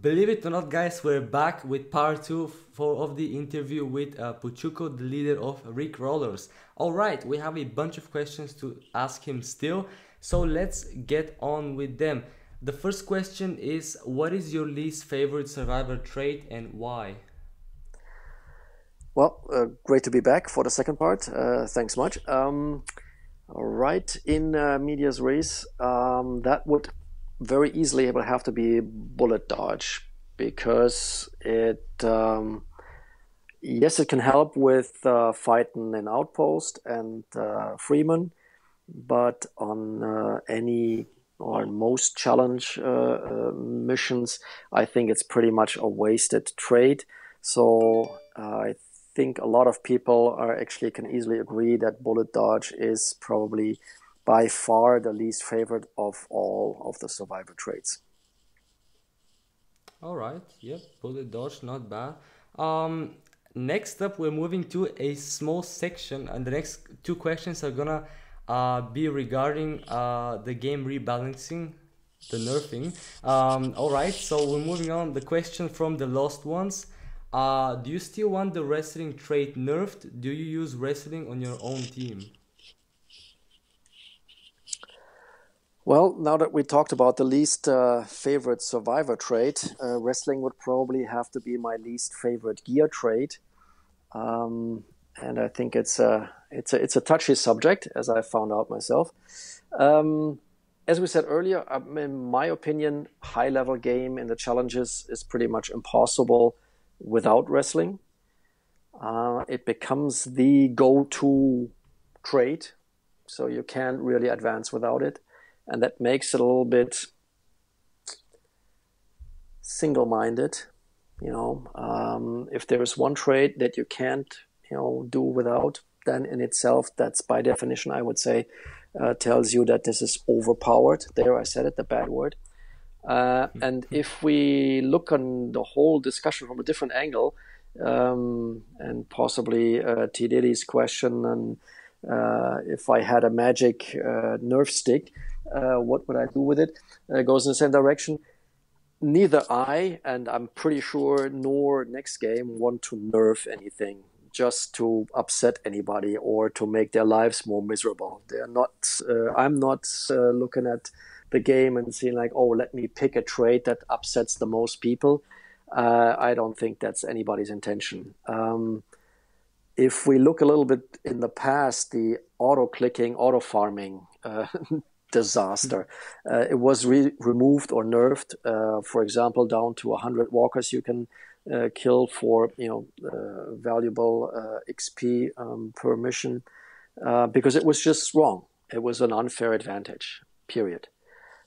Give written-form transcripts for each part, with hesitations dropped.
Believe it or not, guys, we're back with part 2 of the interview with Putchuco, the leader of Rick Rollers. Alright, we have a bunch of questions to ask him still, so let's get on with them. The first question is, what is your least favorite survivor trait and why? Well, great to be back for the second part. Thanks much. Right in medias res, that would very easily have to be bullet dodge because yes, it can help with fighting an outpost and Freeman, but on any or most challenge missions, I think it's pretty much a wasted trait. So I think a lot of people actually can easily agree that bullet dodge is probably by far the least favorite of all of the survivor traits. Alright, yep, bullet dodge, not bad. Um, Next up, we're moving to a small section, and the next two questions are gonna be regarding the game rebalancing, the nerfing. Alright, so we're moving on. The question from the lost ones. Do you still want the wrestling trait nerfed? Do you use wrestling on your own team? Well, now that we talked about the least favorite survivor trait, wrestling would probably have to be my least favorite gear trait. And I think it's a touchy subject, as I found out myself. As we said earlier, in my opinion, high-level game in the challenges is pretty much impossible without wrestling. It becomes the go-to trait, so you can't really advance without it. And that makes it a little bit single-minded. If there is one trait that you can't, do without, then in itself, that's by definition, I would say, tells you that this is overpowered. There, I said it, the bad word. And if we look on the whole discussion from a different angle, and possibly T. Diddy's question, and if I had a magic nerf stick, what would I do with it? Goes in the same direction. Neither I, and I'm pretty sure, nor next game want to nerf anything just to upset anybody or to make their lives more miserable. They're not. I'm not looking at the game and seeing like, oh, let me pick a trait that upsets the most people. I don't think that's anybody's intention. If we look a little bit in the past, the auto-clicking, auto-farming disaster, it was removed or nerfed. For example, down to 100 walkers you can kill for valuable XP per mission, because it was just wrong. It was an unfair advantage, period.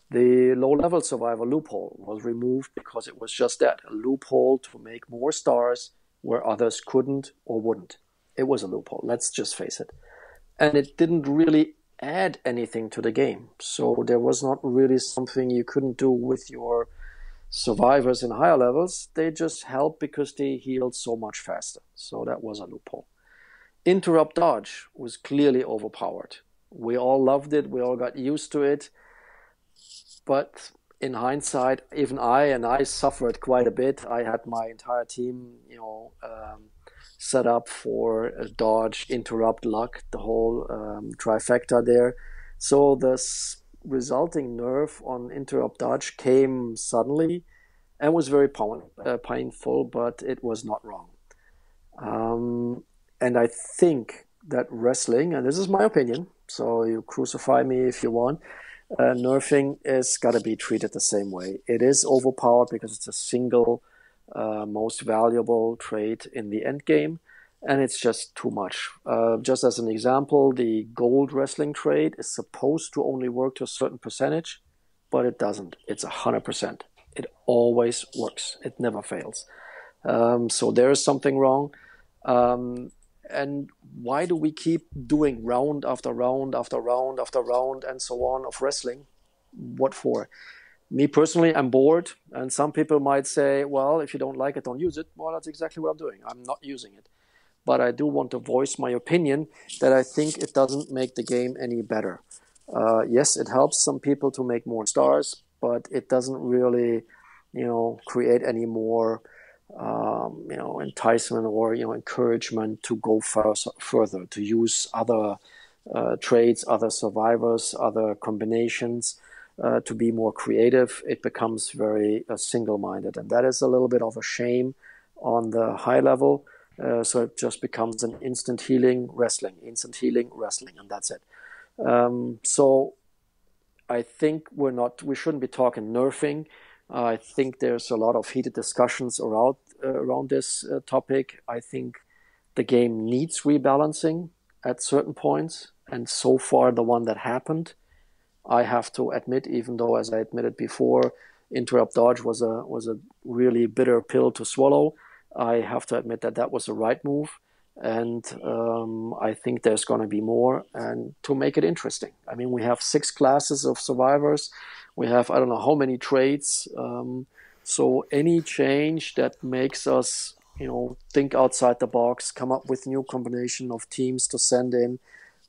The low-level survivor loophole was removed because it was just that, a loophole to make more stars where others couldn't or wouldn't. It was a loophole, let's just face it. And it didn't really add anything to the game. So there was not really something you couldn't do with your survivors in higher levels. They just helped because they healed so much faster. So that was a loophole. Interrupt dodge was clearly overpowered. We all loved it. We all got used to it. But in hindsight, even I suffered quite a bit. I had my entire team, set up for a dodge, interrupt, luck, the whole trifecta there. So the resulting nerf on interrupt dodge came suddenly and was very painful, but it was not wrong. And I think that wrestling, and this is my opinion, so you crucify me if you want, nerfing is got to be treated the same way. It is overpowered because it's a single most valuable trait in the end game, and it's just too much. Just as an example, the gold wrestling trait is supposed to only work to a certain percentage, but it doesn't. It's 100%. It always works. It never fails. So there is something wrong. And why do we keep doing round after round after round after round and so on of wrestling? What for? Me personally, I'm bored, and some people might say, well, if you don't like it, don't use it. Well, that's exactly what I'm doing. I'm not using it. But I do want to voice my opinion that I think it doesn't make the game any better. Yes, it helps some people to make more stars, but it doesn't really create any more enticement or encouragement to go further, to use other traits, other survivors, other combinations, to be more creative. It becomes very single-minded, and that is a little bit of a shame on the high level. So it just becomes an instant healing wrestling, and that's it. So I think we shouldn't be talking nerfing. I think there's a lot of heated discussions around this topic. I think the game needs rebalancing at certain points, and so far the one that happened, I have to admit, even though, as I admitted before, interrupt dodge was a really bitter pill to swallow, I have to admit that was the right move. And I think there's going to be more, and to make it interesting. I mean, we have 6 classes of survivors. We have, I don't know how many traits. So any change that makes us, think outside the box, come up with new combination of teams to send in,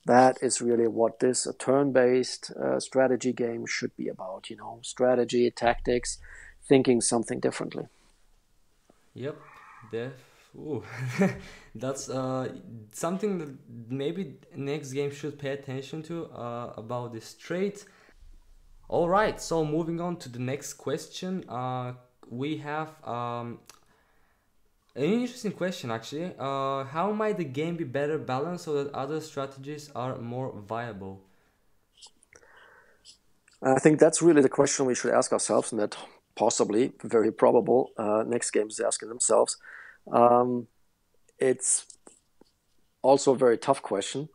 that is really what this turn-based strategy game should be about. Strategy, tactics, thinking something differently. Yep. Ooh. That's something that maybe next game should pay attention to about this trait. All right, so moving on to the next question, we have an interesting question actually. How might the game be better balanced so that other strategies are more viable? I think that's really the question we should ask ourselves, and that possibly, very probable, next game is asking themselves. It's also a very tough question.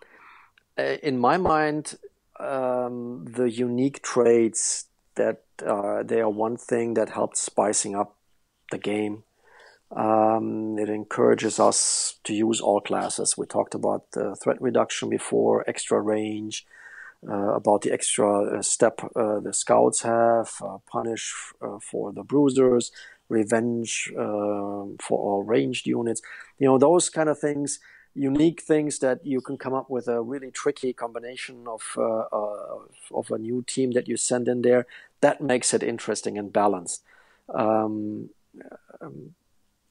In my mind, the unique traits that they are one thing that helps spicing up the game. It encourages us to use all classes. We talked about the threat reduction before, extra range, about the extra step the scouts have, punish for the bruisers, revenge for all ranged units. Those kind of things, unique things that you can come up with a really tricky combination of a new team that you send in there. That makes it interesting and balanced.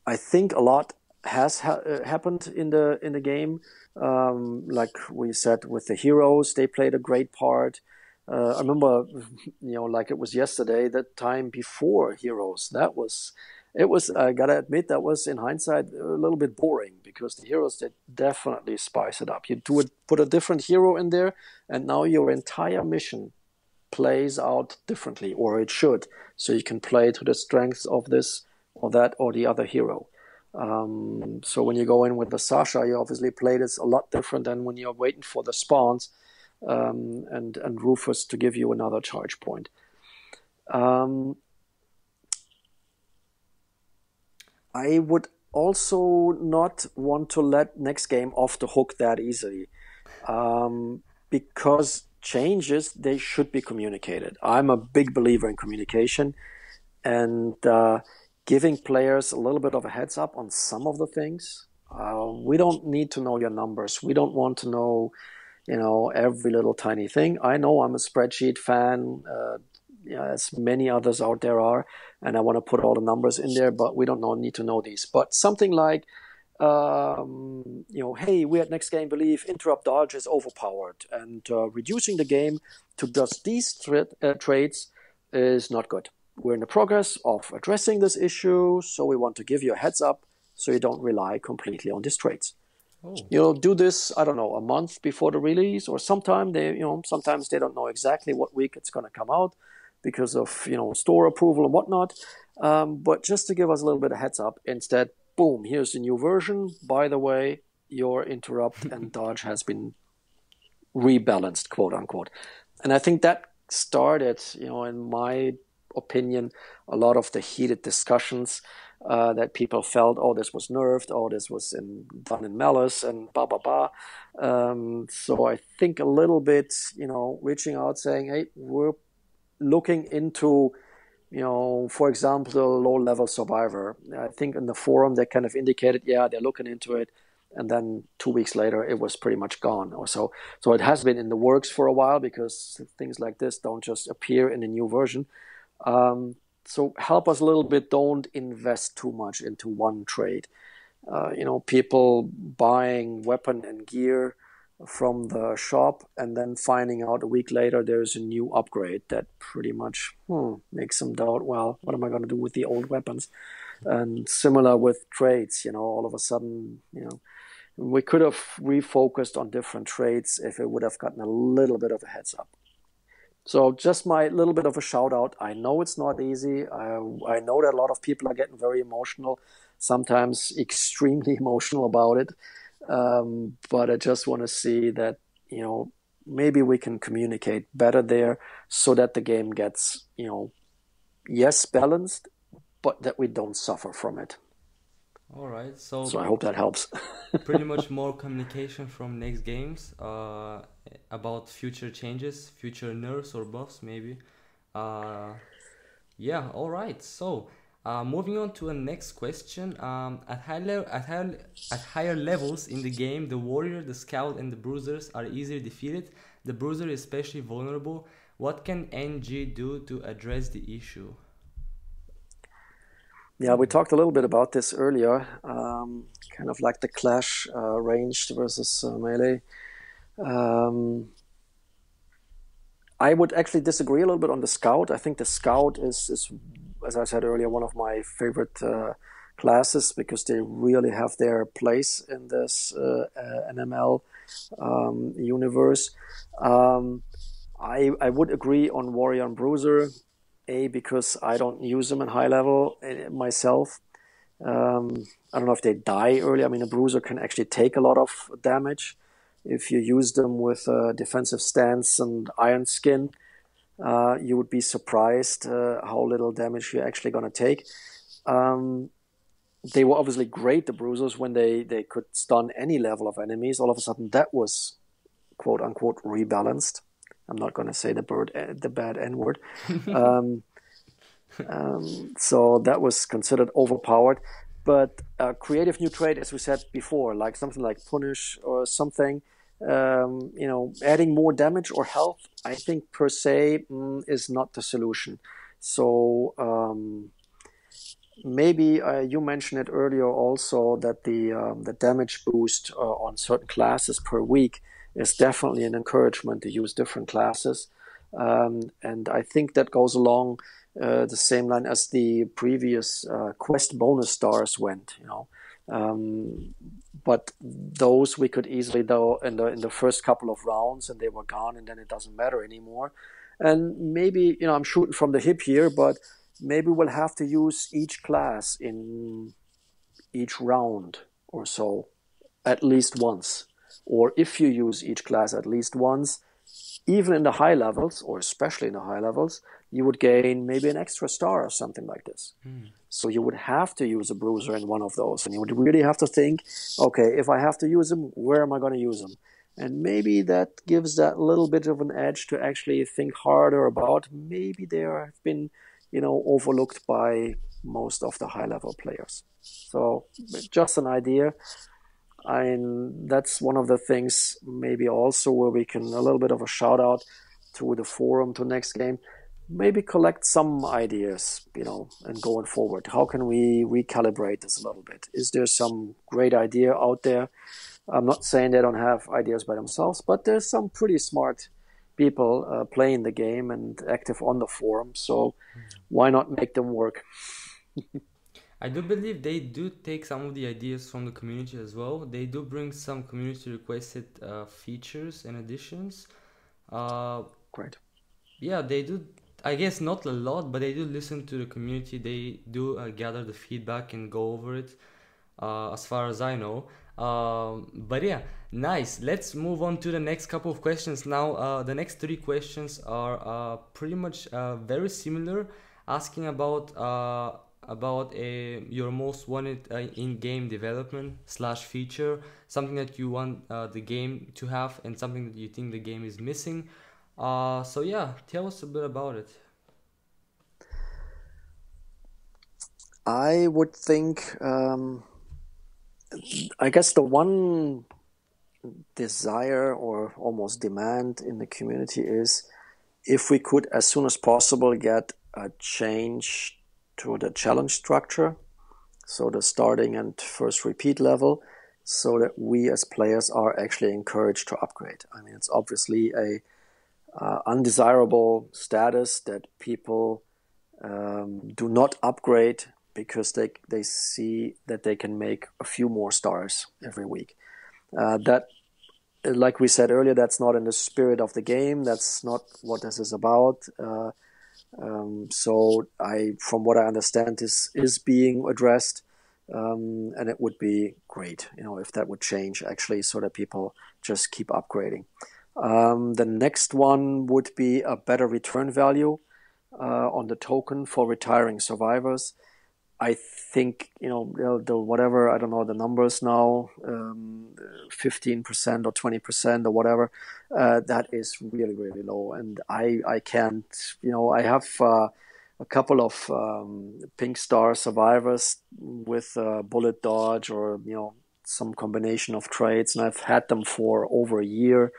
I think a lot has happened in the game. Like we said, with the heroes, they played a great part. I remember, like it was yesterday, that time before heroes, I gotta admit, that was in hindsight a little bit boring, because the heroes did definitely spice it up. You put a different hero in there, and now your entire mission plays out differently, or it should. So you can play to the strengths of this or that or the other hero. So when you go in with the Sasha, you obviously play this a lot different than when you're waiting for the spawns and Rufus to give you another charge point. I would also not want to let next game off the hook that easily, because changes, they should be communicated. I'm a big believer in communication, and giving players a little bit of a heads up on some of the things. We don't need to know your numbers. We don't want to know, every little tiny thing. I know I'm a spreadsheet fan, as many others out there are, and I want to put all the numbers in there, but we don't need to know these. But something like, hey, we at Next Game believe interrupt dodge is overpowered, and reducing the game to just these traits is not good. We're in the progress of addressing this issue, so we want to give you a heads up so you don't rely completely on these traits. Oh. Do this, I don't know, a month before the release, or sometimes they don't know exactly what week it's going to come out because of, store approval and whatnot. But just to give us a little bit of heads up, instead, boom, here's the new version. By the way, your interrupt and dodge has been rebalanced, quote unquote. And I think that started, in my opinion, a lot of the heated discussions that people felt, oh, this was nerfed, oh, this was done in malice, and blah, blah, blah. So I think a little bit, reaching out saying, hey, we're looking into, for example, the low-level survivor. I think in the forum they kind of indicated, yeah, they're looking into it. And then 2 weeks later, it was pretty much gone or so. So it has been in the works for a while, because things like this don't just appear in a new version. so help us a little bit. Don't invest too much into one trade. People buying weapon and gear from the shop and then finding out a week later there's a new upgrade that pretty much makes them doubt, well, what am I going to do with the old weapons? And similar with trades, all of a sudden, we could have refocused on different trades if it would have gotten a little bit of a heads up. So just my little bit of a shout out. I know it's not easy. I know that a lot of people are getting very emotional, sometimes extremely emotional about it. But I just want to see that, maybe we can communicate better there so that the game gets, yes, balanced, but that we don't suffer from it. All right, so I hope that helps. pretty much more communication from next games about future changes, future nerfs or buffs, maybe. Yeah, all right. So, moving on to a next question. At higher levels in the game, the warrior, the scout, and the bruisers are easier defeated. The bruiser is especially vulnerable. What can NG do to address the issue? Yeah, we talked a little bit about this earlier, kind of like the clash, ranged versus melee. I would actually disagree a little bit on the scout. I think the scout is as I said earlier, one of my favorite classes because they really have their place in this NML universe. I would agree on warrior and bruiser. Because I don't use them in high level myself. I don't know if they die early. I mean, a bruiser can actually take a lot of damage if you use them with a defensive stance and iron skin. You would be surprised how little damage you're actually going to take. They were obviously great, the bruisers, when they could stun any level of enemies. All of a sudden, that was quote unquote rebalanced. I'm not going to say the bad N word. So that was considered overpowered. But creative new trade, as we said before, like something like Punish or something, adding more damage or health, I think per se is not the solution. So maybe you mentioned it earlier also that the damage boost on certain classes per week is definitely an encouragement to use different classes. And I think that goes along the same line as the previous quest bonus stars went, but those we could easily do in the first couple of rounds and they were gone and then it doesn't matter anymore. And maybe, I'm shooting from the hip here, but maybe we'll have to use each class in each round or so at least once. Or if you use each class at least once, even in the high levels, or especially in the high levels, you would gain maybe an extra star or something like this. So you would have to use a bruiser in one of those. And you would really have to think, okay, if I have to use them, where am I going to use them? And maybe that gives that little bit of an edge to actually think harder about. Maybe they have been, overlooked by most of the high-level players. So just an idea. That's one of the things maybe also where we can a little bit of a shout out to the forum to next game, maybe collect some ideas, and going forward. How can we recalibrate this a little bit? Is there some great idea out there? I'm not saying they don't have ideas by themselves, but there's some pretty smart people playing the game and active on the forum. So why not make them work? I do believe they do take some of the ideas from the community as well. They do bring some community requested features and additions. Great. Yeah, they do. I guess not a lot, but they do listen to the community. They do gather the feedback and go over it, as far as I know. But yeah, nice. Let's move on to the next couple of questions now. The next three questions are pretty much very similar, asking about your most wanted in-game development / feature, something that you want the game to have and something that you think the game is missing. So yeah, tell us a bit about it. I would think, I guess the one desire or almost demand in the community is if we could, as soon as possible, get a change to the challenge structure, so the starting and first repeat level, so that we as players are actually encouraged to upgrade. I mean, it's obviously a undesirable status that people do not upgrade because they see that they can make a few more stars every week. That, like we said earlier, that's not in the spirit of the game. That's not what this is about. So from what I understand, this is being addressed, and it would be great, if that would change actually, so that people just keep upgrading. The next one would be a better return value on the token for retiring survivors. I think, the whatever, I don't know the numbers now, 15% or 20% or whatever, that is really, really low. And I can't, I have a couple of pink star survivors with bullet dodge or, some combination of traits, and I've had them for over a year.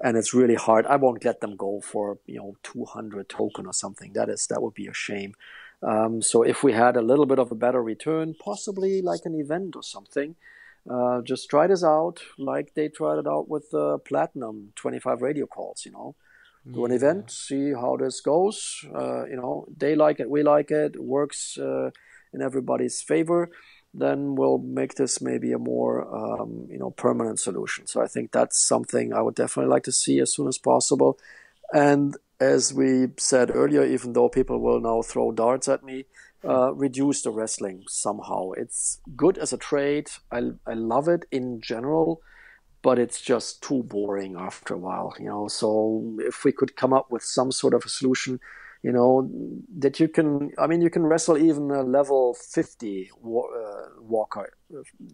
And it's really hard. I won't let them go for 200 token or something. That would be a shame. So if we had a little bit of a better return, possibly like an event or something, just try this out like they tried it out with the Platinum 25 radio calls. Do an event, see how this goes. They like it, we like it, works in everybody's favor. Then we'll make this maybe a more, permanent solution. So I think that's something I would definitely like to see as soon as possible. And as we said earlier, even though people will now throw darts at me, reduce the wrestling somehow. It's good as a trade. I love it in general, but it's just too boring after a while, So if we could come up with some sort of a solution, that you can wrestle even a level 50 walker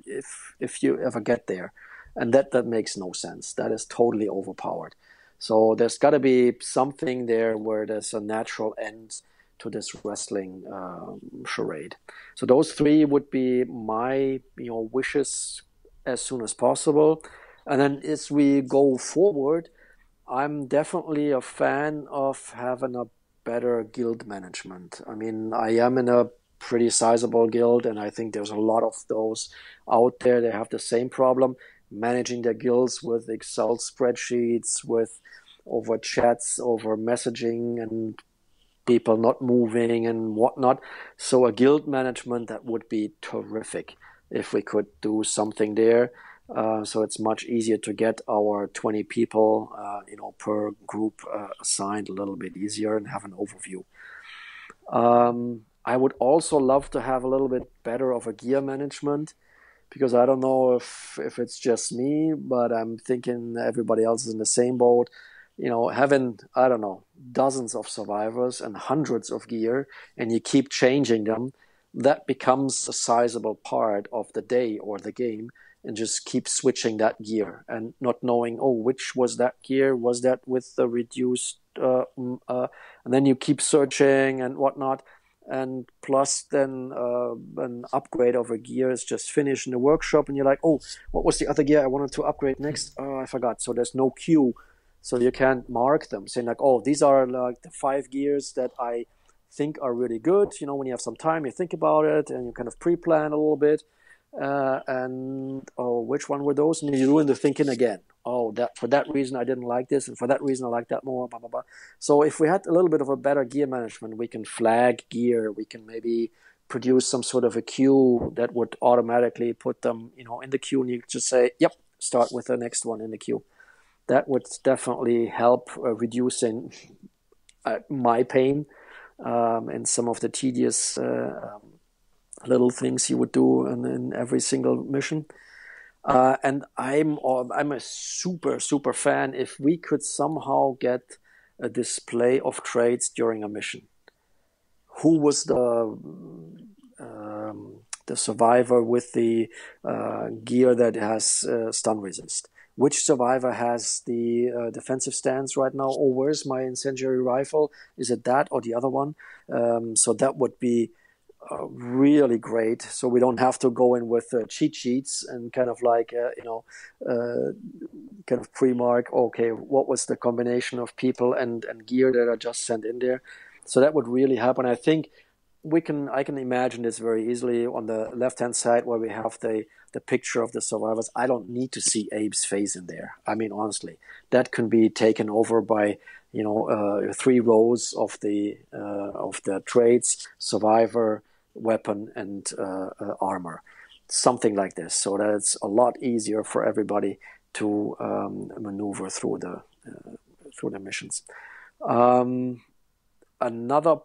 if you ever get there. And that makes no sense. That is totally overpowered. So there's got to be something there where there's a natural end to this wrestling charade. So those three would be my wishes as soon as possible. And then as we go forward, I'm definitely a fan of having a better guild management. I mean, I am in a pretty sizable guild, and I think there's a lot of those out there. They have the same problem, managing their guilds with Excel spreadsheets, with over chats, over messaging, and people not moving and whatnot. So a guild management, that would be terrific if we could do something there. So it's much easier to get our 20 people, per group assigned a little bit easier and have an overview. I would also love to have a little bit better of a gear management, because I don't know if it's just me, but I'm thinking everybody else is in the same boat. Having, I don't know, dozens of survivors and hundreds of gear, and you keep changing them, that becomes a sizable part of the day or the game. And just keep switching that gear and not knowing, which was that gear? Was that with the reduced? And then you keep searching and whatnot. And plus then an upgrade of a gear is just finished in the workshop. And you're like, what was the other gear I wanted to upgrade next? Oh, I forgot. So there's no queue. So you can't mark them saying like, these are like the 5 gears that I think are really good. When you have some time, you think about it and you kind of pre-plan a little bit. Which one were those? And you ruin the thinking again. That for that reason I didn't like this, and for that reason I like that more. Blah blah blah. So if we had a little bit of a better gear management, we can flag gear. We can maybe produce some sort of a queue that would automatically put them, in the queue, and you just say, "Yep, start with the next one in the queue." That would definitely help reducing my pain and some of the tedious. Little things you would do in every single mission. And I'm a super fan if we could somehow get a display of traits during a mission. Who was the survivor with the gear that has stun resist? Which survivor has the defensive stance right now? Where's my incendiary rifle? Is it that or the other one? So that would be really great, so we don't have to go in with cheat sheets and kind of like kind of pre-mark, what was the combination of people and gear that are just sent in there. So that would really happen. I think I can imagine this very easily on the left-hand side where we have the picture of the survivors. I don't need to see Abe's face in there. I mean, honestly, that can be taken over by 3 rows of the traits: survivor, weapon, and armor, something like this, so that it's a lot easier for everybody to maneuver through the missions. Another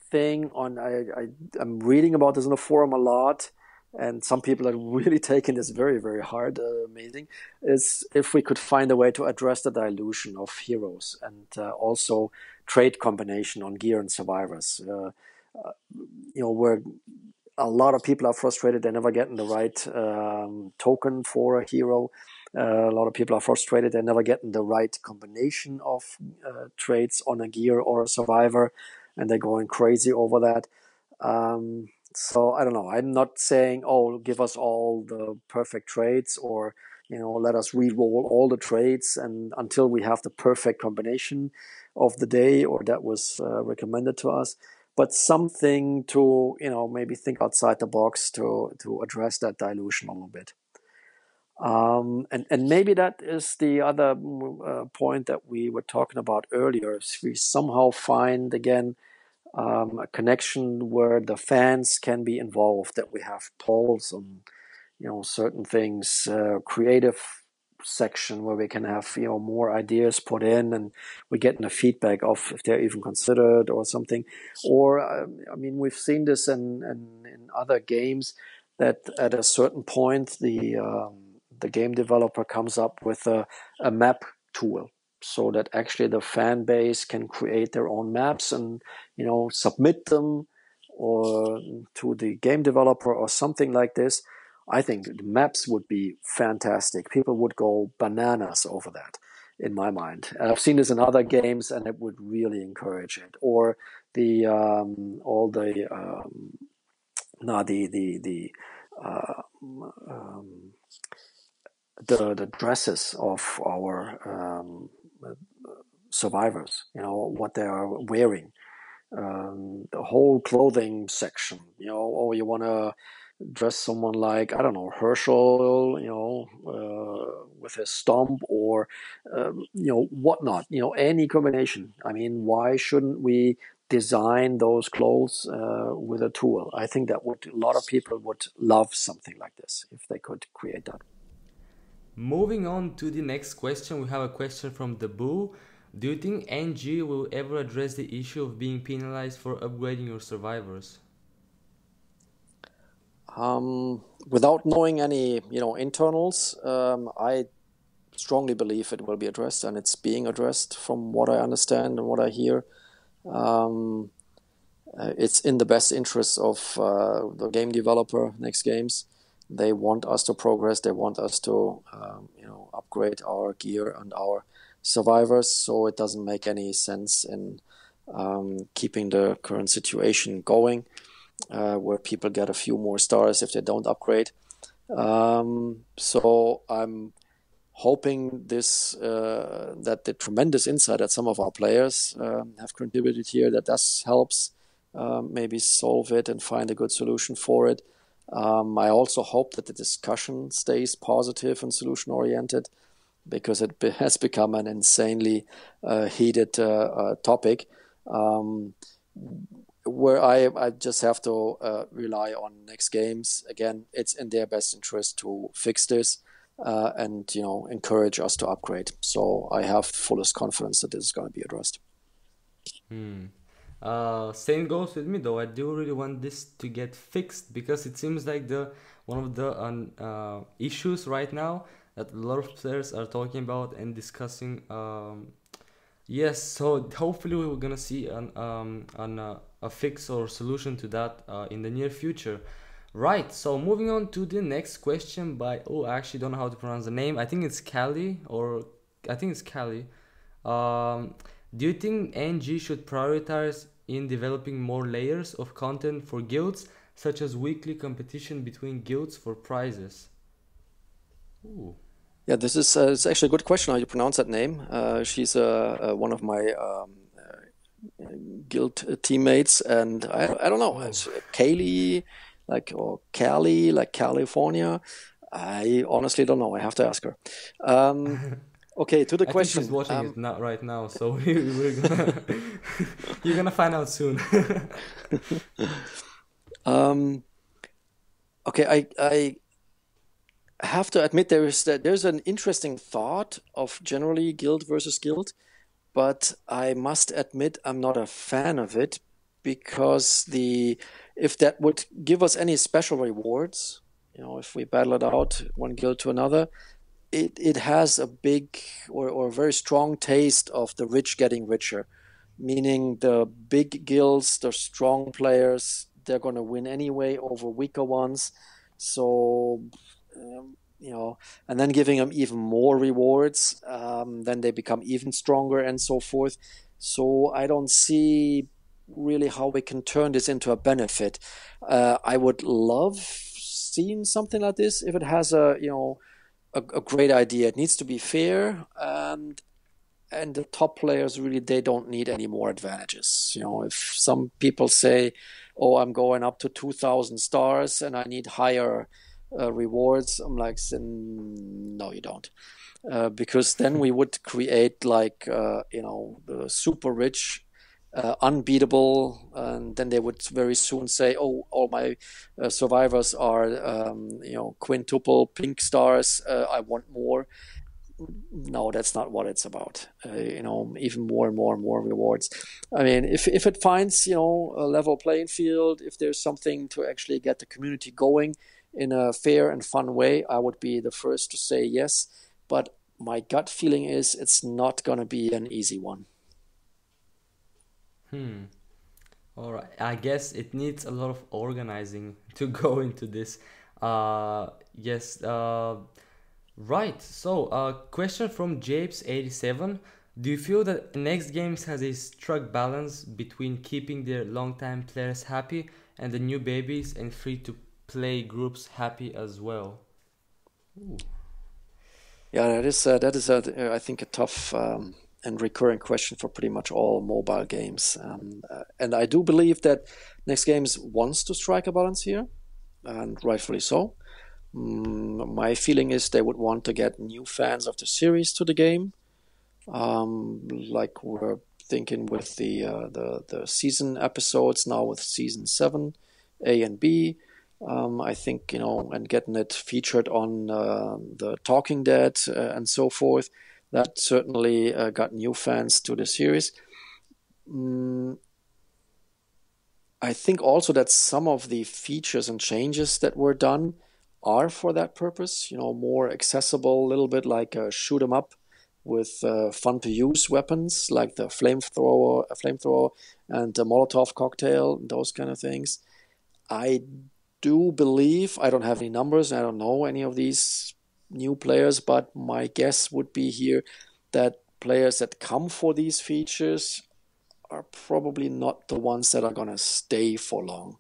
thing I'm reading about this in the forum a lot, and some people are really taking this very, very hard, amazing, is if we could find a way to address the dilution of heroes and also trait combination on gear and survivors. Where a lot of people are frustrated they're never getting the right token for a hero. A lot of people are frustrated they're never getting the right combination of traits on a gear or a survivor, and they're going crazy over that. So I don't know. I'm not saying, oh, give us all the perfect traits, or let us re-roll all the traits and until we have the perfect combination of the day, or that was recommended to us. But something to maybe think outside the box to address that dilution a little bit. And maybe that is the other point that we were talking about earlier. If we somehow find again a connection where the fans can be involved, that we have polls on certain things, creative section where we can have more ideas put in, and we get the feedback of if they're even considered or something. Or I mean, we've seen this in other games that at a certain point the game developer comes up with a map tool, so that actually the fan base can create their own maps and submit them or to the game developer or something like this. I think the maps would be fantastic. People would go bananas over that, in my mind. And I've seen this in other games, and it would really encourage it. Or the all the the dresses of our survivors. What they are wearing. The whole clothing section. Or you want to dress someone like, I don't know, Herschel, with his stomp, or whatnot, any combination. I mean, why shouldn't we design those clothes with a tool? I think that a lot of people would love something like this if they could create that. Moving on to the next question, we have a question from the Boo. Do you think NG will ever address the issue of being penalized for upgrading your survivors? Without knowing any, internals, I strongly believe it will be addressed, and it's being addressed from what I understand and what I hear. It's in the best interest of the game developer, Next Games. They want us to progress. They want us to, upgrade our gear and our survivors. So it doesn't make any sense in keeping the current situation going, where people get a few more stars if they don't upgrade. So I'm hoping that the tremendous insight that some of our players have contributed here, that helps maybe solve it and find a good solution for it. I also hope that the discussion stays positive and solution oriented, because it has become an insanely heated topic, where I just have to rely on Next Games. Again, it's in their best interest to fix this and encourage us to upgrade. So I have fullest confidence that this is going to be addressed. Same goes with me, though. I do really want this to get fixed, because it seems like one of the issues right now that a lot of players are talking about and discussing. Yes, so hopefully we're gonna see a fix or solution to that in the near future. Right, so moving on to the next question by, I actually don't know how to pronounce the name. I think it's Callie, or I think it's Callie. Do you think NG should prioritize in developing more layers of content for guilds, such as weekly competition between guilds for prizes? Ooh. Yeah, this is it's actually a good question how you pronounce that name. She's one of my guild teammates, and I don't know, Oh, it's Kaylee, or Cali, like California. I honestly don't know. I have to ask her. Um, okay, to the I think she's question. watching it not right now, so we're gonna you're gonna find out soon. Um, okay, I have to admit there's an interesting thought of generally guild versus guild, but I must admit I'm not a fan of it because the if that would give us any special rewards, if we battle it out one guild to another, it has a big or a very strong taste of the rich getting richer, meaning the big guilds, the strong players, they're going to win anyway over weaker ones. So, and then giving them even more rewards, then they become even stronger and so forth. So I don't see really how we can turn this into a benefit. I would love seeing something like this if it has a great idea. It needs to be fair, and the top players really they don't need any more advantages. If some people say, "Oh, I'm going up to 2,000 stars and I need higher rewards," I'm like, "No, you don't." Because then we would create the super rich, unbeatable, and then they would very soon say, "Oh, all my survivors are quintuple pink stars. I want more." No, that's not what it's about. Even more and more and more rewards. I mean, if it finds a level playing field, if there's something to actually get the community going in a fair and fun way, I would be the first to say yes. But my gut feeling is it's not going to be an easy one. Hmm. All right. I guess it needs a lot of organizing to go into this. Yes. Right. So, question from Japes87. Do you feel that next games has a struck balance between keeping their longtime players happy and the new babies and free to play groups happy as well? Ooh. Yeah, that is I think a tough and recurring question for pretty much all mobile games. And I do believe that Next Games wants to strike a balance here, and rightfully so. My feeling is they would want to get new fans of the series to the game, like we're thinking with the season episodes now with season 7, A and B. I think and getting it featured on the Talking Dead and so forth. That certainly got new fans to the series. Mm, I think also that some of the features and changes that were done are for that purpose, more accessible, a little bit like a shoot 'em up with fun to use weapons like the flamethrower and the Molotov cocktail, those kind of things. I do believe, I don't have any numbers, I don't know any of these new players, but my guess would be here that players that come for these features are probably not the ones that are going to stay for long.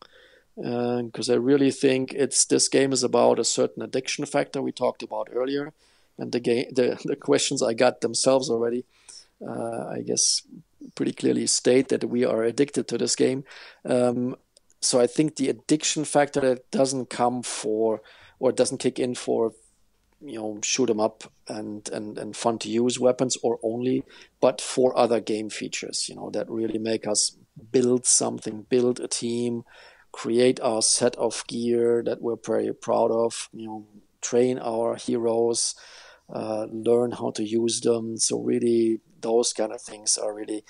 Because I really think this game is about a certain addiction factor we talked about earlier, and the questions I got themselves already, I guess, pretty clearly state that we are addicted to this game. So I think the addiction factor that doesn't come for or doesn't kick in for shoot 'em up and fun to use weapons or only, but for other game features, that really make us build something, build a team, create our set of gear that we're very proud of, train our heroes, learn how to use them. So really those kind of things are really,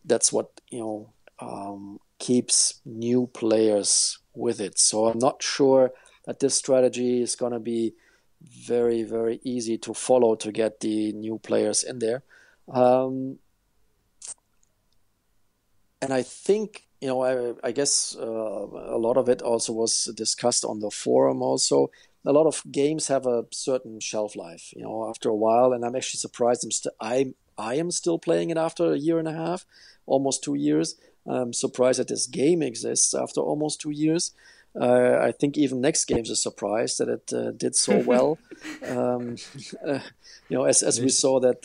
that's what, keeps new players with it. So I'm not sure that this strategy is going to be very, very easy to follow to get the new players in there. And I think, I guess a lot of it also was discussed on the forum also. A lot of games have a certain shelf life, after a while, and I'm actually surprised I am still playing it after a year and a half, almost 2 years. I'm surprised that this game exists after almost 2 years. I think even Next Games is surprised that it did so well. Um, uh, as we They- saw that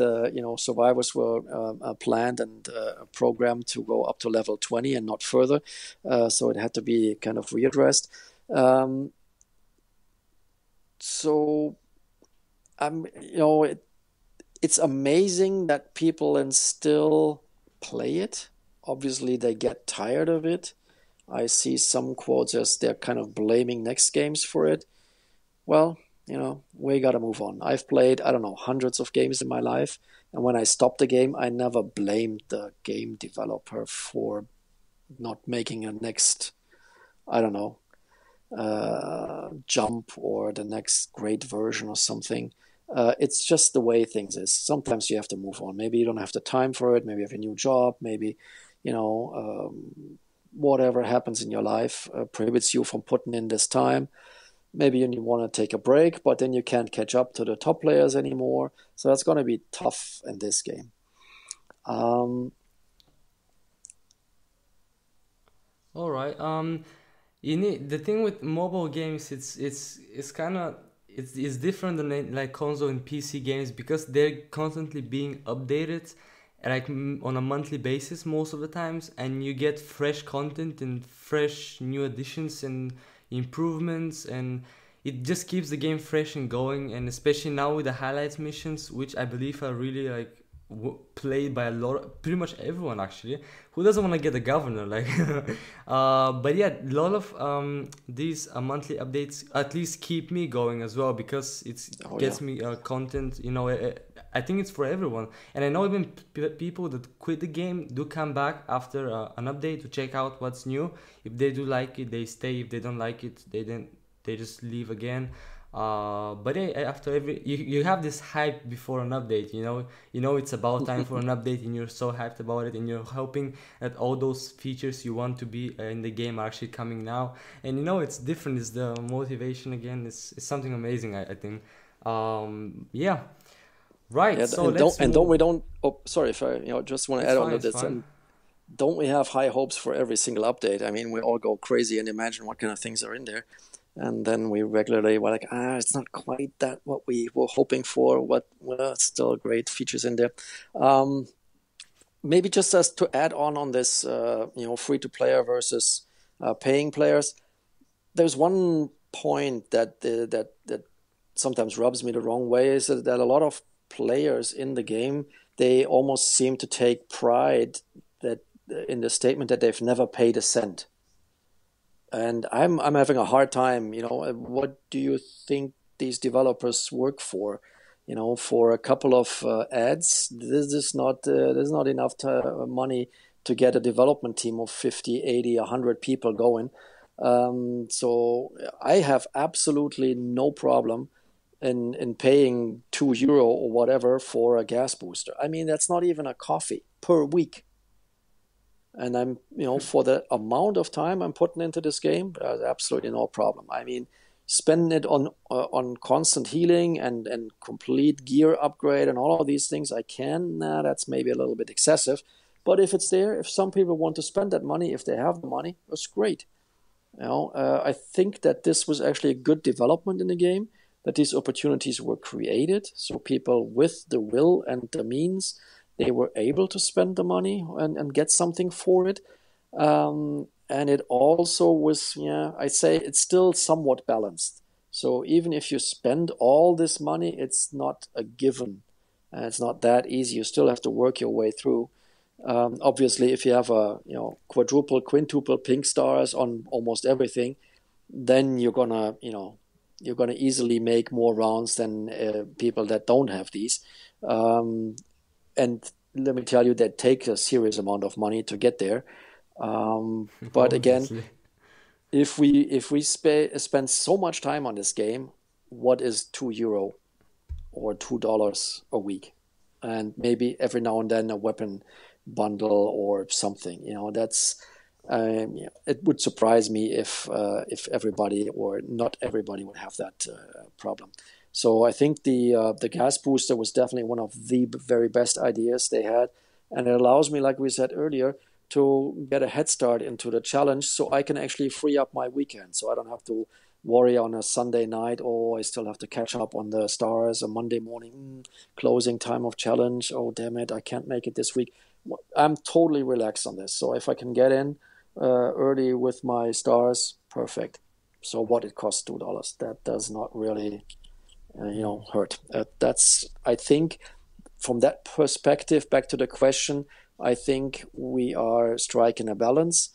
survivors were planned and programmed to go up to level 20 and not further, so it had to be kind of readdressed. Um, so I'm, it's amazing that people then still play it. Obviously, they get tired of it. I see some quotes as they're kind of blaming Next Games for it. Well, we got to move on. I've played, I don't know, hundreds of games in my life. And when I stopped the game, I never blamed the game developer for not making a next, I don't know, jump or the next great version or something. It's just the way things is. Sometimes you have to move on. Maybe you don't have the time for it. Maybe you have a new job. Maybe, whatever happens in your life prohibits you from putting in this time. Maybe you want to take a break, but then you can't catch up to the top players anymore. So that's going to be tough in this game. All right. You need the thing with mobile games. It's kind of it's different than like console and PC games because they're constantly being updated, like on a monthly basis most of the times, and you get fresh content and fresh new additions and improvements, and it just keeps the game fresh and going. And especially now with the highlights missions, which I believe are really like played by a lot, pretty much everyone actually. Who doesn't want to get a governor? Like, but yeah, a lot of these monthly updates at least keep me going as well because it Oh, yeah. gets me content. I think it's for everyone, and I know even people that quit the game do come back after an update to check out what's new. If they do like it, they stay. If they don't like it, they just leave again. But yeah, after you have this hype before an update, it's about time for an update, and you're so hyped about it, and you're hoping that all those features you want to be in the game are actually coming now. And it's different. It's the motivation again. It's something amazing. I think. Yeah. Right. Yeah, So and don't let's and don't move. we don't. Oh, sorry if I just want to It's add on fine. to It's this. fine. And don't we have high hopes for every single update? I mean, we all go crazy and imagine what kind of things are in there, and then we regularly were like, it's not quite that what we were hoping for. Well, it's still great features in there. Um, Maybe just as to add on this, free to player versus paying players. There's one point that sometimes rubs me the wrong way is that a lot of players in the game, they almost seem to take pride that in the statement that they've never paid a cent. And I'm having a hard time. What do you think these developers work for? For a couple of ads, there's not enough money to get a development team of 50, 80, 100 people going. So I have absolutely no problem in paying €2 or whatever for a gas booster. I mean, that's not even a coffee per week. And for the amount of time I'm putting into this game, there's absolutely no problem. I mean, spending it on constant healing and complete gear upgrade and all of these things, I can. Nah, that's maybe a little bit excessive. But if it's there, if some people want to spend that money, if they have the money, that's great. I think that this was actually a good development in the game, that these opportunities were created, so people with the will and the means, they were able to spend the money and get something for it. And it also was, I'd say it's still somewhat balanced. So even if you spend all this money, it's not a given. And it's not that easy. You still have to work your way through. Obviously, if you have a quadruple, quintuple pink stars on almost everything, then you're gonna easily make more rounds than people that don't have these. And let me tell you, that takes a serious amount of money to get there. But again, Obviously. if we spend so much time on this game, what is €2 or $2 a week? And maybe every now and then a weapon bundle or something. That's it would surprise me if everybody or not everybody would have that problem. So I think the gas booster was definitely one of the very best ideas they had, and it allows me, like we said earlier, to get a head start into the challenge so I can actually free up my weekend. So I don't have to worry on a Sunday night, oh, I still have to catch up on the stars, a Monday morning, closing time of challenge. Oh, damn it, I can't make it this week. I'm totally relaxed on this. So if I can get in early with my stars, perfect. So what it costs $2, that does not really, hurt. That's, I think, from that perspective, back to the question, I think we are striking a balance.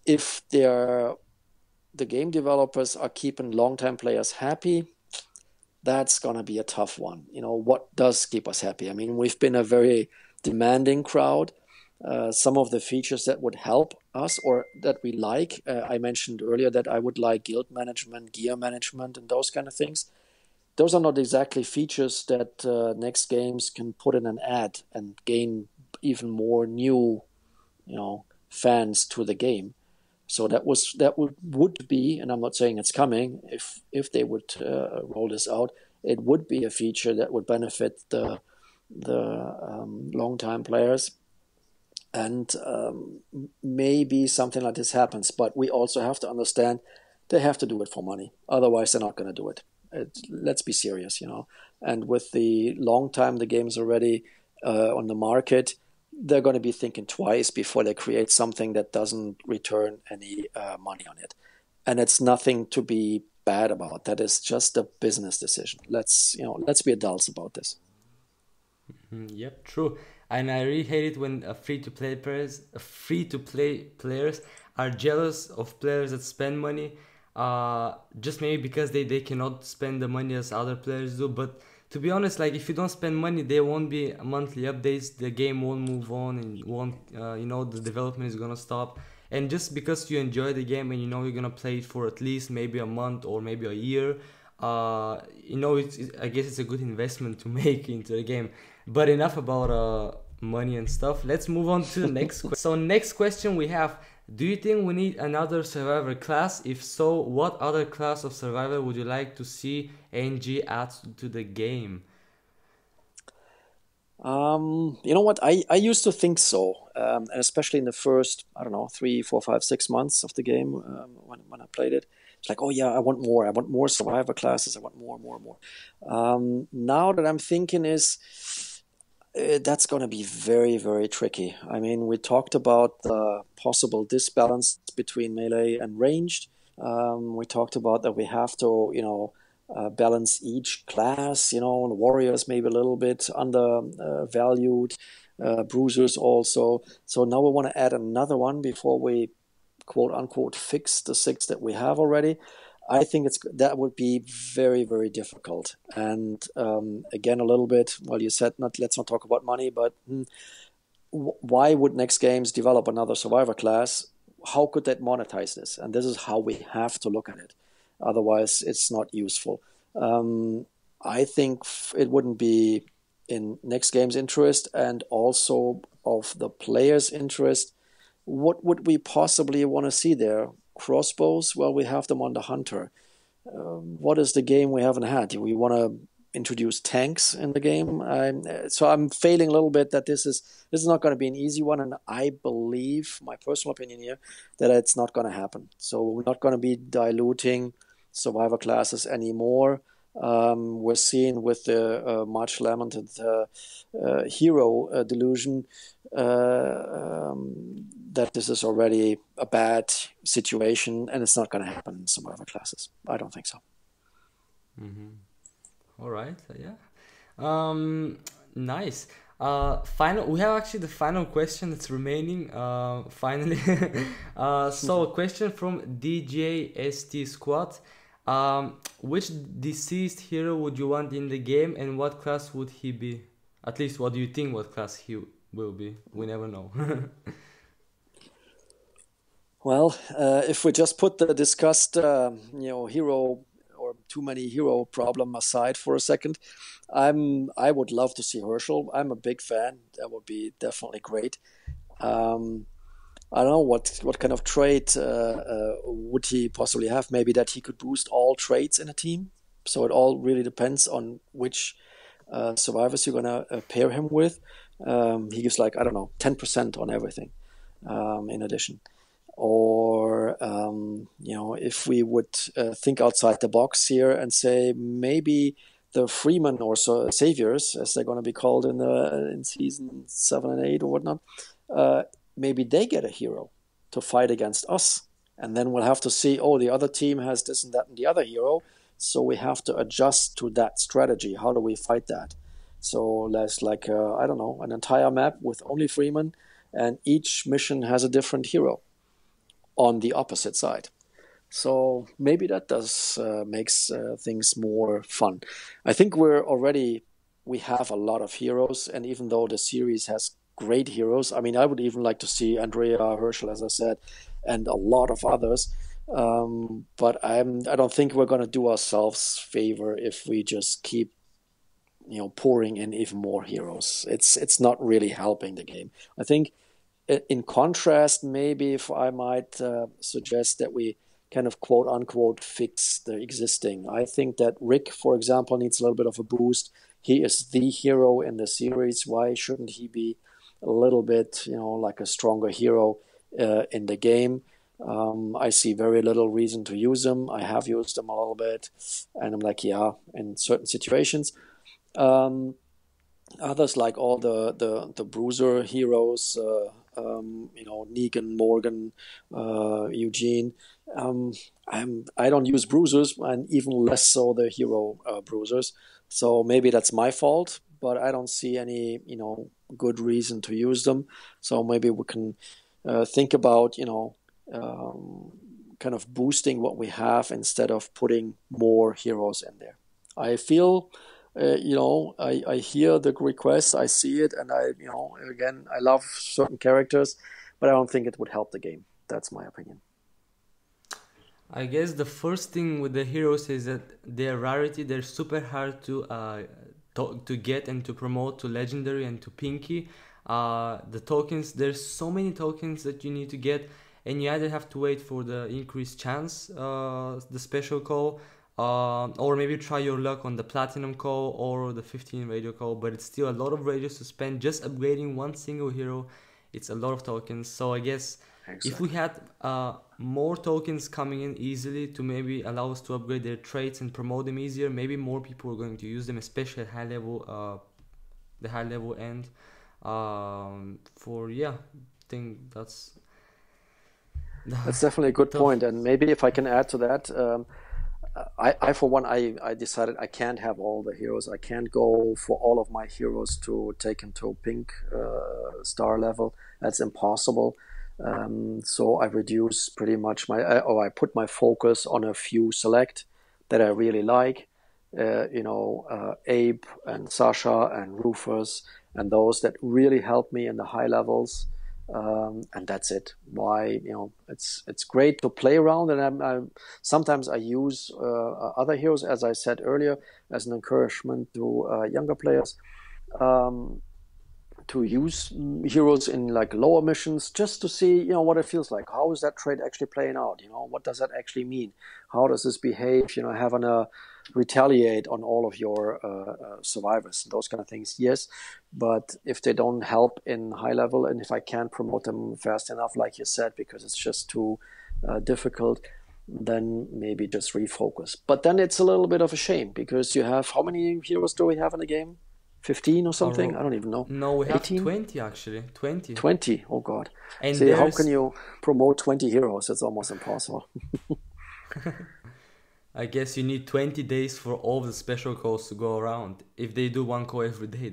If the game developers are keeping long-time players happy, that's going to be a tough one. What does keep us happy? I mean, we've been a very demanding crowd. Some of the features that would help us or that we like, I mentioned earlier that I would like guild management, gear management, and those kind of things. Those are not exactly features that next games can put in an ad and gain even more new, fans to the game. So that would be, and I'm not saying it's coming. If they would roll this out, it would be a feature that would benefit the long-time players, and maybe something like this happens. But we also have to understand they have to do it for money. Otherwise, they're not going to do it. Let's be serious, And with the long time the game is already on the market, they're going to be thinking twice before they create something that doesn't return any money on it. And it's nothing to be bad about. That is just a business decision. Let's be adults about this. Yep, true. And I really hate it when free-to-play players are jealous of players that spend money. Just maybe because they cannot spend the money as other players do. But to be honest, like if you don't spend money, there won't be monthly updates. The game won't move on, and won't the development is gonna stop. And just because you enjoy the game and you're gonna play it for at least maybe a month or maybe a year, I guess it's a good investment to make into the game. But enough about money and stuff. Let's move on to the next question. So next question we have: do you think we need another survivor class? If so, what other class of survivor would you like to see NG add to the game? You know what? I used to think so, and especially in the first, I don't know, 3, 4, 5, 6 months of the game when I played it. It's like, oh yeah, I want more. I want more survivor classes. I want more. Now that I'm thinking that's going to be very, very tricky. I mean, we talked about the possible disbalance between melee and ranged. We talked about that we have to, balance each class. The warriors maybe a little bit undervalued, bruisers also. So now we want to add another one before we, quote unquote, fix the 6 that we have already. I think that would be very, very difficult. And again, a little bit, well, you said let's not talk about money, but why would Next Games develop another survivor class? How could that monetize this? And this is how we have to look at it. Otherwise, it's not useful. I think it wouldn't be in Next Games' interest and also of the players' interest. What would we possibly want to see there? Crossbows? Well, we have them on the Hunter. What is the game we haven't had? Do we want to introduce tanks in the game? So I'm failing a little bit that this is not going to be an easy one, and I believe, my personal opinion here, that it's not going to happen. So we're not going to be diluting survivor classes anymore. We're seeing with the much lamented hero delusion that this is already a bad situation, and it's not going to happen in survivor classes. I don't think so. Mm-hmm. All right, yeah. Nice. We have actually the final question that's remaining. Finally, so a question from DJST Squad. Which deceased hero would you want in the game, and what class would he be? At least, what do you think what class he will be? We never know. Well, if we just put the discussed, hero or too many hero problem aside for a second, I would love to see Herschel. I'm a big fan. That would be definitely great. I don't know what kind of trait would he possibly have. Maybe that he could boost all traits in a team. So it all really depends on which survivors you're gonna pair him with. He gives 10% on everything. in addition. Or, if we would think outside the box here and say maybe the freemen or saviors, as they're going to be called in season 7 and 8 or whatnot, maybe they get a hero to fight against us. And then we'll have to see, the other team has this and that and the other hero. So we have to adjust to that strategy. How do we fight that? So there's like, I don't know, an entire map with only freemen, and each mission has a different hero on the opposite side. So maybe that does makes things more fun. I think we have a lot of heroes, and even though the series has great heroes, I mean, I would even like to see Andrea, Herschel, as I said, and a lot of others. But I don't think we're going to do ourselves favor if we just keep pouring in even more heroes. It's not really helping the game. I think in contrast, maybe if I might suggest that we kind of quote unquote fix the existing. I think that Rick, for example, needs a little bit of a boost. He is the hero in the series. Why shouldn't he be a little bit, like a stronger hero in the game? I see very little reason to use him. I have used him a little bit, and I'm like, yeah, in certain situations. Others, like all the bruiser heroes, Negan, Morgan, Eugene. I don't use bruisers, and even less so the hero bruisers. So maybe that's my fault, but I don't see any good reason to use them. So maybe we can think about kind of boosting what we have instead of putting more heroes in there. I feel. I hear the request, I see it, and again, I love certain characters, but I don't think it would help the game. That's my opinion. I guess the first thing with the heroes is that their rarity, they're super hard to get and to promote to legendary and to pinky. The tokens, there's so many tokens that you need to get, and you either have to wait for the increased chance, the special call, or maybe try your luck on the platinum call or the 15 radio call, but it's still a lot of radios to spend just upgrading one single hero. It's a lot of tokens. So I guess if we had more tokens coming in easily to maybe allow us to upgrade their traits and promote them easier, maybe more people are going to use them, especially at the high level end. I think that's definitely a good point. And maybe if I can add to that, I for one, I decided I can't have all the heroes. I can't go for all of my heroes to take them to pink star level. That's impossible. So I reduce pretty much I put my focus on a few select that I really like. Abe and Sasha and Rufus and those that really help me in the high levels. And that's it. Why, it's great to play around, and sometimes I use other heroes, as I said earlier, as an encouragement to younger players, to use heroes in like lower missions just to see, what it feels like. How is that trait actually playing out? What does that actually mean? How does this behave? Having a retaliate on all of your survivors, those kind of things. Yes, but if they don't help in high level, and if I can't promote them fast enough, like you said, because it's just too difficult, then maybe just refocus. But then it's a little bit of a shame, because you have, how many heroes do we have in the game? 15 or something? I don't even know. No, we have 18? 20 actually. 20. 20, oh god. And see, how can you promote 20 heroes? It's almost impossible. I guess you need 20 days for all the special calls to go around. If they do one call every day,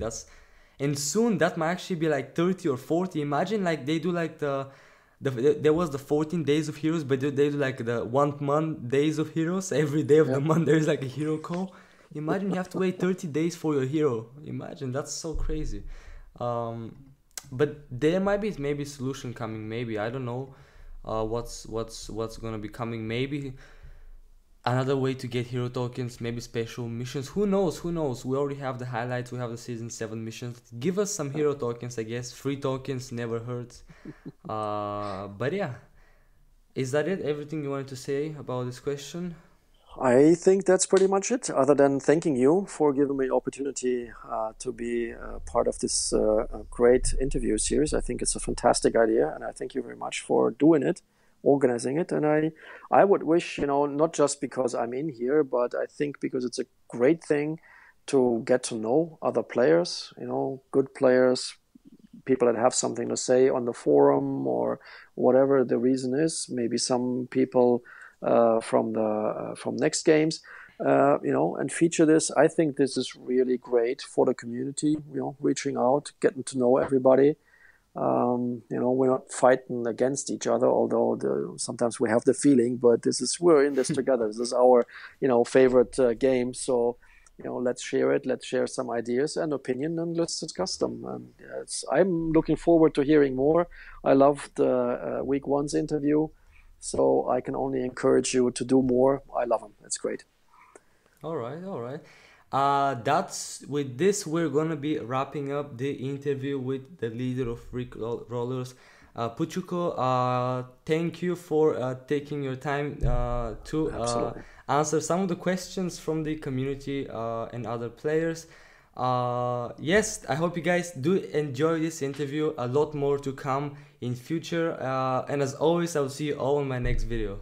and soon that might actually be like 30 or 40. Imagine like they do like there was the 14 days of heroes, but they do like the 1 month days of heroes. Every day of the month there is like a hero call. Imagine you have to wait 30 days for your hero. Imagine, that's so crazy. But there might be maybe solution coming. Maybe, I don't know what's gonna be coming. Maybe another way to get hero tokens, maybe special missions. Who knows? We already have the highlights. We have the season 7 missions. Give us some hero tokens, I guess. Free tokens never hurts. But yeah, is that it? Everything you wanted to say about this question? I think that's pretty much it, other than thanking you for giving me the opportunity to be part of this great interview series. I think it's a fantastic idea, and I thank you very much for doing it, organizing it. And I would wish, not just because I'm in here, but I think because it's a great thing to get to know other players, good players, people that have something to say on the forum or whatever the reason is. Maybe some people from next games, and feature this. I think this is really great for the community. Reaching out, getting to know everybody. We're not fighting against each other, although sometimes we have the feeling. But we're in this together. This is our favorite game. So let's share it. Let's share some ideas and opinion, and let's discuss them. And I'm looking forward to hearing more. I loved week one's interview. So I can only encourage you to do more. I love them. It's great. All right, all right. That's with this we're gonna be wrapping up the interview with the leader of Rick Rollers, Putchuco. Thank you for taking your time to Absolutely. answer some of the questions from the community and other players. Yes, I hope you guys do enjoy this interview. A lot more to come in future. And as always, I will see you all in my next video.